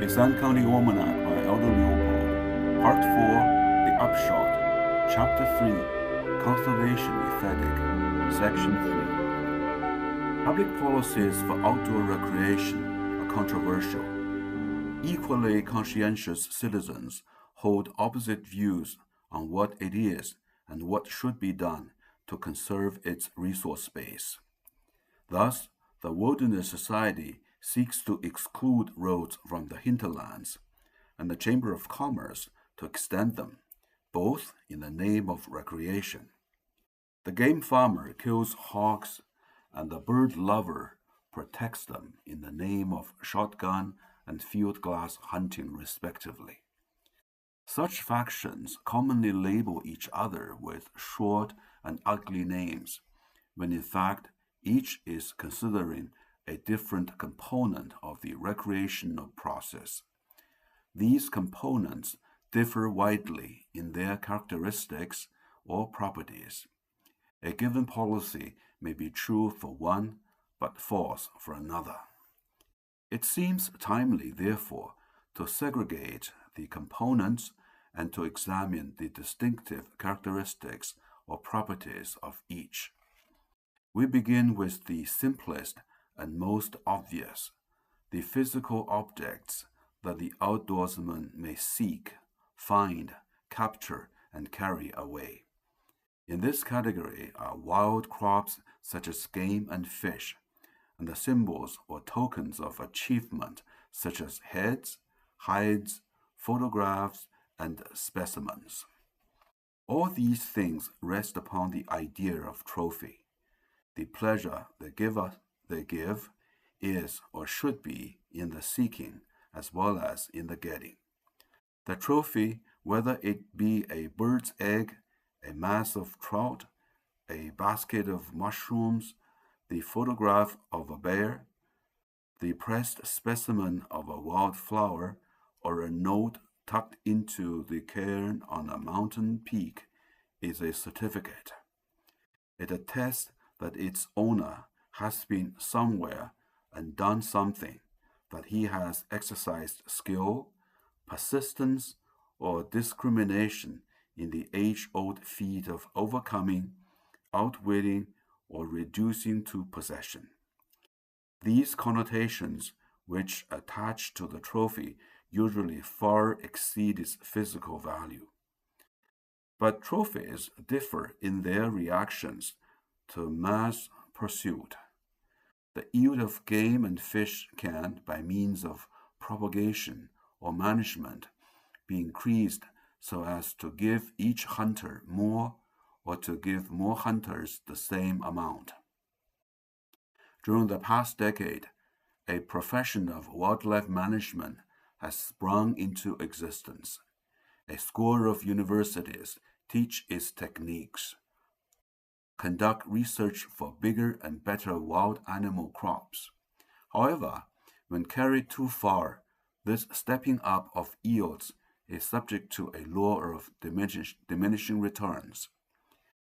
A Sun County Almanac by Aldo Leopold. Part 4, The Upshot. Chapter 3, Conservation Aesthetic. Section 3. Public policies for outdoor recreation are controversial. Equally conscientious citizens hold opposite views on what it is and what should be done to conserve its resource base. Thus, the Wilderness Society seeks to exclude roads from the hinterlands, and the Chamber of Commerce to extend them, both in the name of recreation. The game farmer kills hogs, and the bird lover protects them in the name of shotgun and field glass hunting, respectively. Such factions commonly label each other with short and ugly names, when in fact each is considering a different component of the recreational process. These components differ widely in their characteristics or properties. A given policy may be true for one, but false for another. It seems timely, therefore, to segregate the components and to examine the distinctive characteristics or properties of each. We begin with the simplest and most obvious, the physical objects that the outdoorsman may seek, find, capture, and carry away. In this category are wild crops such as game and fish, and the symbols or tokens of achievement such as heads, hides, photographs, and specimens. All these things rest upon the idea of trophy. The pleasure they give is or should be in the seeking as well as in the getting. The trophy, whether it be a bird's egg, a mass of trout, a basket of mushrooms, the photograph of a bear, the pressed specimen of a wild flower, or a note tucked into the cairn on a mountain peak, is a certificate. It attests that its owner has been somewhere and done something, that he has exercised skill, persistence, or discrimination in the age-old feat of overcoming, outwitting, or reducing to possession. These connotations, which attach to the trophy, usually far exceed its physical value. But trophies differ in their reactions to mass pursuit. The yield of game and fish can, by means of propagation or management, be increased so as to give each hunter more or to give more hunters the same amount. During the past decade, a profession of wildlife management has sprung into existence. A score of universities teach its techniques, conduct research for bigger and better wild animal crops. However, when carried too far, this stepping up of yields is subject to a law of diminishing returns.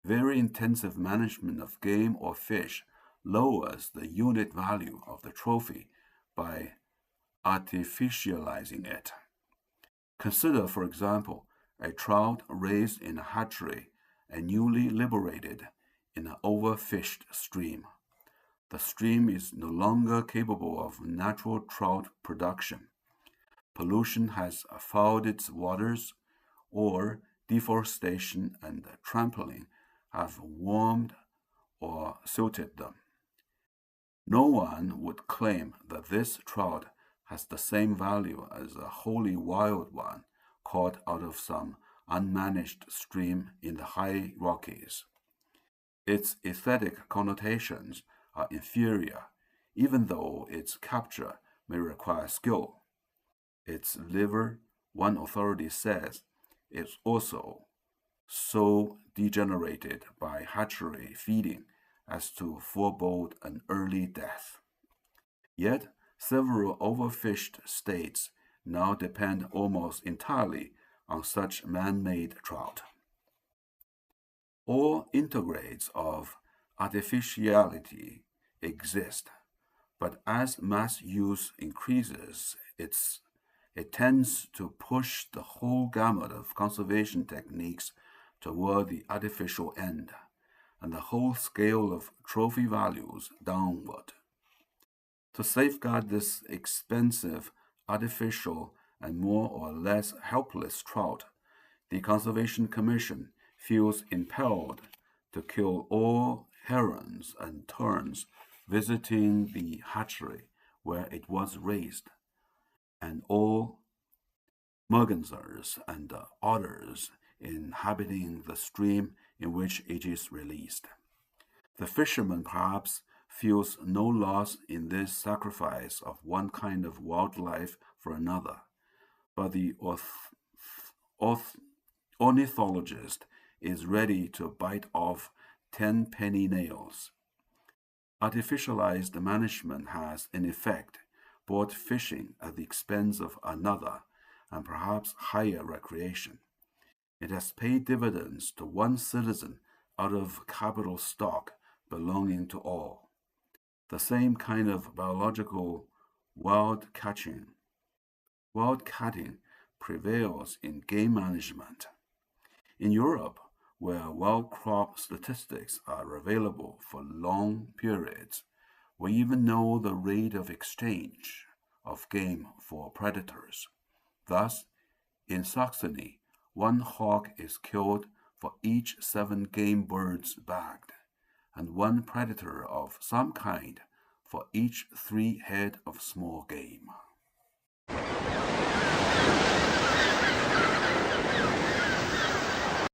Very intensive management of game or fish lowers the unit value of the trophy by artificializing it. Consider, for example, a trout raised in a hatchery and newly liberated in an overfished stream. The stream is no longer capable of natural trout production. Pollution has fouled its waters, or deforestation and trampling have warmed or silted them. No one would claim that this trout has the same value as a wholly wild one caught out of some unmanaged stream in the high Rockies. Its aesthetic connotations are inferior, even though its capture may require skill. Its liver, one authority says, is also so degenerated by hatchery feeding as to forebode an early death. Yet, several overfished states now depend almost entirely on such man-made trout. All intergrades of artificiality exist, but as mass use increases, its It tends to push the whole gamut of conservation techniques toward the artificial end, and the whole scale of trophy values downward. To safeguard this expensive, artificial, and more or less helpless trout, the Conservation Commission feels impelled to kill all herons and terns visiting the hatchery where it was raised, and all mergansers and otters inhabiting the stream in which it is released. The fisherman perhaps feels no loss in this sacrifice of one kind of wildlife for another, but the ornithologist is ready to bite off 10 penny nails. Artificialized management has, in effect, bought fishing at the expense of another and perhaps higher recreation. It has paid dividends to one citizen out of capital stock belonging to all. The same kind of biological wildcatting prevails in game management. In Europe, where wild crop statistics are available for long periods, we even know the rate of exchange of game for predators. Thus, in Saxony, one hawk is killed for each 7 game birds bagged, and one predator of some kind for each 3 head of small game.